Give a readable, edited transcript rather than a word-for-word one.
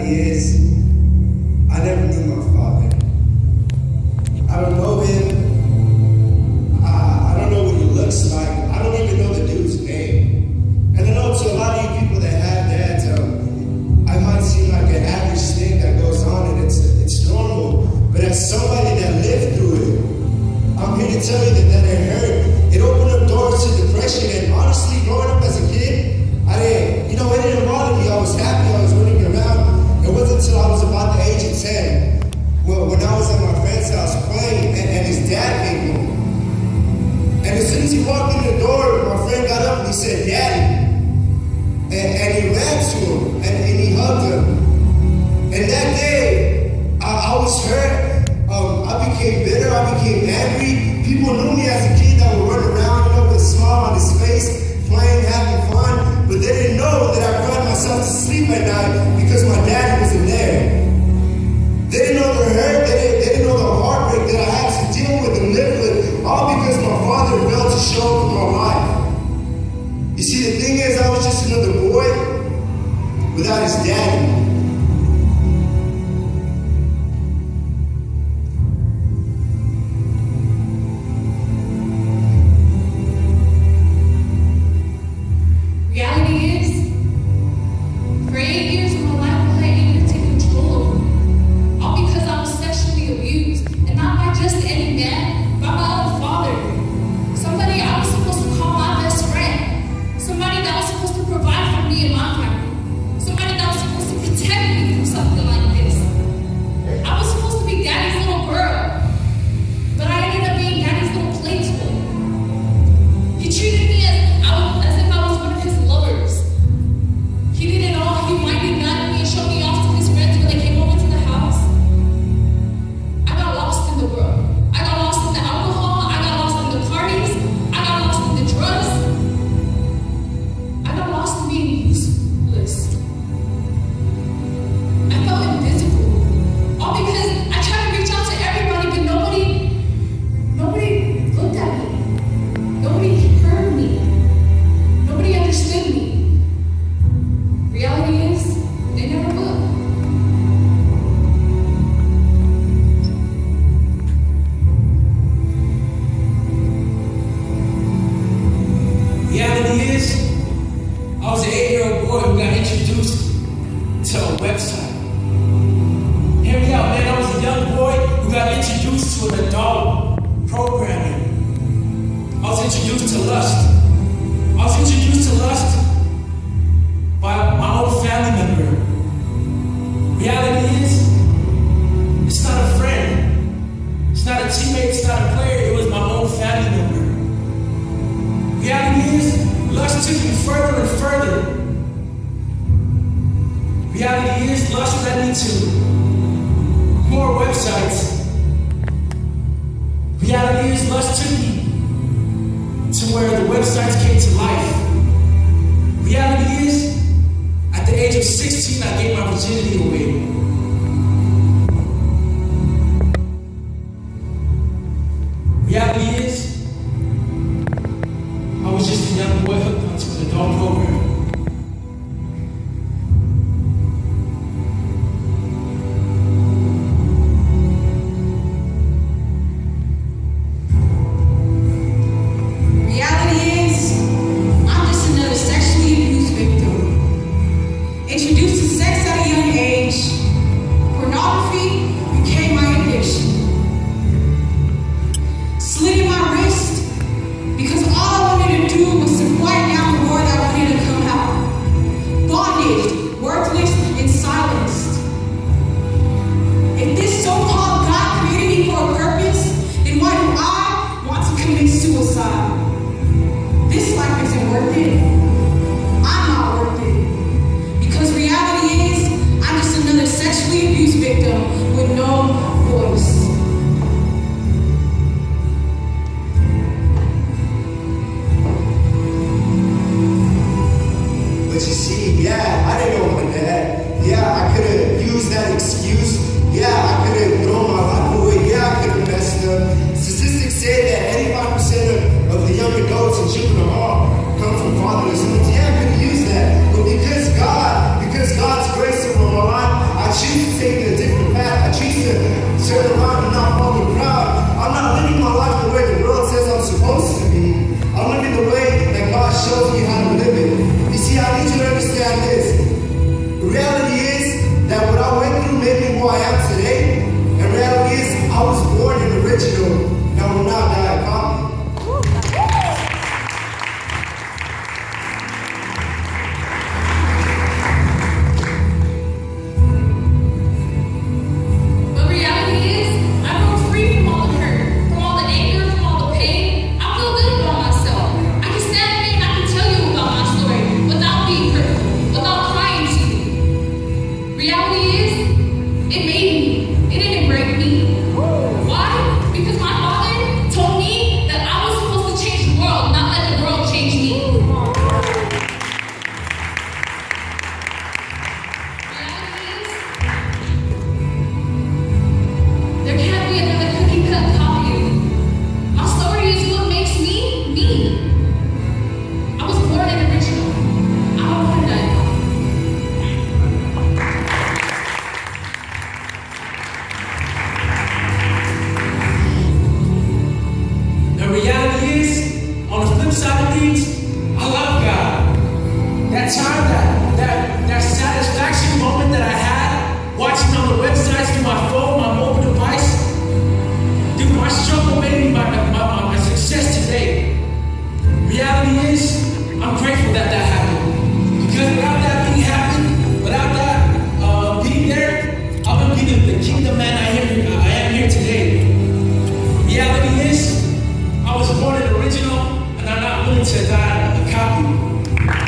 reality is, I never knew my father. I don't know him. I don't know what he looks like. I don't even know the dude's name. And I know to a lot of you people that have dads, I might seem like an average thing that goes on, and it's normal. But as somebody that lived through it, I'm here to tell you that it hurt. It opened up doors to depression, and honestly, growing up as a kid, it didn't bother me. I was happy. I was running around. It wasn't until I was about the age of 10, when I was at my friend's house playing, and his dad came home. And as soon as he walked in the door, my friend got up and he said, "Daddy." And he ran to him, and he hugged him. And that day, I was hurt. I became bitter. I became angry. People knew me as a kid that would run around, with a smile on his face, playing, having fun. But they didn't know that I cried myself to sleep at night because my dad wasn't there. They didn't know the hurt. They didn't know the heartbreak that I had to deal with and live with, all because my father failed to show up in my life. You see, the thing is, I was just another boy without his daddy. Reality is, for 8 years of my life, I let you take control of me. All because I was sexually abused. And not by just any man, but my own father. Somebody I was supposed to call my best friend. Somebody that was supposed to provide for me and my family. Somebody that was supposed to protect me from something like this. I was supposed to be daddy's little girl. But I ended up being daddy's little play toy. He treated me as if I was one of his lovers. He did it all. He winded down me and showed me off to his friends when they came over to the house. I got lost in the world. I got lost in the alcohol. I got lost in the parties. I got lost in the drugs. I got lost in being useless. I felt invisible. All because I tried to reach out to everybody, but nobody looked at me. Nobody heard me. Nobody understood me. Reality is, they never will. Reality is, I was an 8-year-old boy who got introduced to a website. Hear me out, man. I was a young boy who got introduced to an adult programming. I was introduced to lust. I was introduced to lust by my own family member. Reality is, it's not a friend. It's not a teammate. It's not a player. It was my own family member. Reality is, lust took me further and further. Reality is, lust led me to more websites. Reality is, lust took me to where the websites came to life. Reality is, at the age of 16, I gave my virginity away. Reality is, I was just a young boy hooked onto an adult program. Introduced to sex at a young age, pornography became my addiction. Slitting my wrist because all I wanted to do was to quiet down the roar that wanted to come out. Bondage, worthless, and silenced. If this so-called God created me for a purpose, then why do I want to commit suicide? This life isn't worth it. I'm not worth it. Because reality is, I'm just another sexually abused victim with no voice. But you see, yeah, I didn't know my dad. Yeah, I could have used that excuse. Yeah, I could have thrown my life away. Yeah, I could have messed up. Statistics say that 85% of the young adults in juvenile hall come from fatherless homes. Yeah, I could have used that. But because God's grace over my life, I turn around and not follow the crowd. I'm not living my life the way the world says I'm supposed to be. I'm living the way that God shows me how to live it. You see, I need you to understand this. The reality is that what I went through made me who I am today. And reality is I was born an original and I will not die a copy. That satisfaction moment that I had watching on the websites through my phone, my mobile device, dude, my struggle made me my success today. Reality is, I'm grateful that happened. Because without that being happened, without that being there, I wouldn't be the kingdom man I am here today. Reality is, I was born an original, and I'm not willing to die a copy.